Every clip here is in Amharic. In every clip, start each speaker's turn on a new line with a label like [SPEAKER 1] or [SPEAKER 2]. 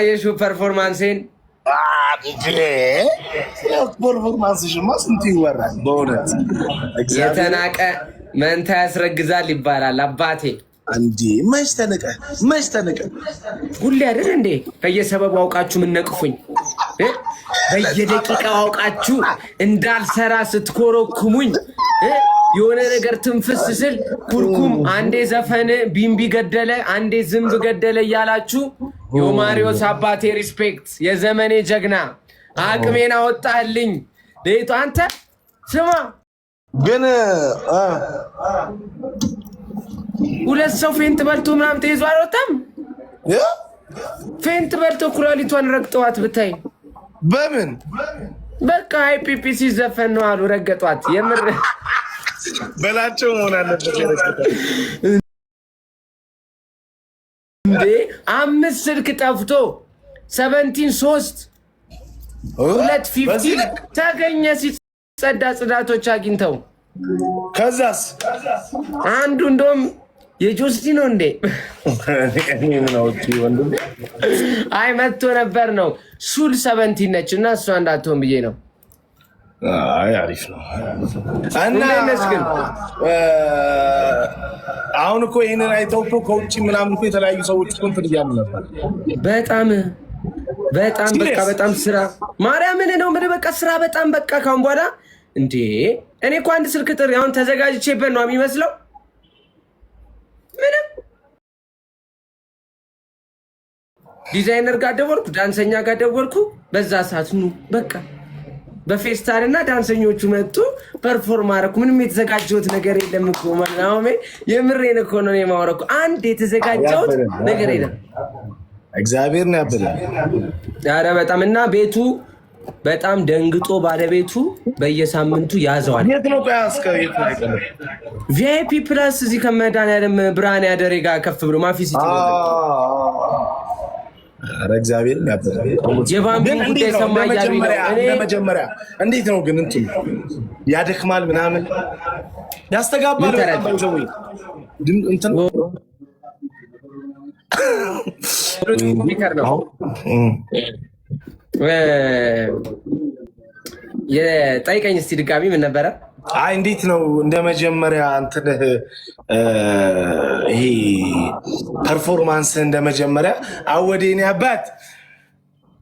[SPEAKER 1] የሹ ፐርፎርማንሴን
[SPEAKER 2] ፐርፎርማንስሽማ ስንት ይወራል በእውነት
[SPEAKER 1] የተናቀ መንታ ያስረግዛል ይባላል አባቴ።
[SPEAKER 2] እንዴ መች ተነቀ
[SPEAKER 1] ሁሌ አይደል እንዴ በየሰበቡ አውቃችሁ ምነቅፉኝ በየደቂቃው አውቃችሁ እንዳልሰራ ስትኮረኩሙኝ የሆነ ነገር ትንፍስ ስል ኩርኩም አንዴ ዘፈን ቢምቢ ገደለ አንዴ ዝምብ ገደለ እያላችሁ የማሪዮስ አባቴ ሪስፔክት የዘመኔ ጀግና አቅሜን አወጣልኝ። ለይቶ አንተ ስማ
[SPEAKER 2] ግን
[SPEAKER 1] ሁለት ሰው ፌንት በልቶ ምናምን ተይዞ አልወጣም። ፌንት በልቶ ኩላሊቷን ረግጠዋት ብታይ
[SPEAKER 2] በምን
[SPEAKER 1] በቃ አይፒፒ ሲዘፈን ነው አሉ ረገጧት። የምር
[SPEAKER 2] በላቸው መሆን አለበት።
[SPEAKER 1] እንዴ 5 ስልክ ጠፍቶ 17 250 ተገኘ ሲጸዳ ጽዳቶች አግኝተው
[SPEAKER 2] ከዛስ
[SPEAKER 1] አንዱ እንደውም የጆስቲ ነው እንዴ አይ መጥቶ ነበር ነው ሱል 17 ነች እና እሷ እንዳትሆን ብዬ ነው።
[SPEAKER 2] አይ አሪፍ ነው እና አሁን እኮ ይሄንን አይተው እኮ ከውጭ ምናምን እኮ የተለያዩ ሰዎች እኮ እንትን እያሉ ነበር።
[SPEAKER 1] በጣም በቃ በጣም ስራ ማርያምን ነው ምን በቃ ስራ በጣም በቃ ካሁን በኋላ እንዴ እኔ እኮ አንድ ስልክ ጥሪ አሁን ተዘጋጅቼበት ነው የሚመስለው። ምንም ዲዛይነር ጋር ደወልኩ፣ ዳንሰኛ ጋር ደወልኩ። በዛ ሰዓት ኑ በቃ በፌስታል እና ዳንሰኞቹ መጡ። ፐርፎርም አደረኩ። ምንም የተዘጋጀሁት ነገር የለም እኮ ማለማሜ የምሬን እኮ ነው የማወራው። አንድ የተዘጋጀሁት ነገር የለም።
[SPEAKER 2] እግዚአብሔር ነው ያበላል።
[SPEAKER 1] ኧረ በጣም እና ቤቱ በጣም ደንግጦ ባለቤቱ በየሳምንቱ ያዘዋል።
[SPEAKER 2] የት ነው ያስከ የት ነው ያቀለው?
[SPEAKER 1] ቪአይፒ ፕላስ እዚህ ከመድኃኒዓለም ብርሃን ያደሬ ጋር ከፍ ብሎ ማፊ ሲቲ ነው።
[SPEAKER 2] ኧረ እግዚአብሔር ነው ያበላል።
[SPEAKER 1] የባንኩን ጉዳይ ሰማያለሁ።
[SPEAKER 2] ለመጀመሪያ እንዴት ነው ግን እንትን ያደክማል ምናምን ያስተጋባል ነው እንትን የጠይቀኝ እስቲ ድጋሚ ምን ነበረ? አይ እንዴት ነው እንደ መጀመሪያ እንትን ይሄ ፐርፎርማንስ እንደ መጀመሪያ አወዴ እኔ አባት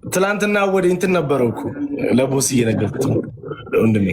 [SPEAKER 2] ትላንትና አወዴ እንትን ነበረው እኮ ለቦስ እየነገርኩት ወንድሜ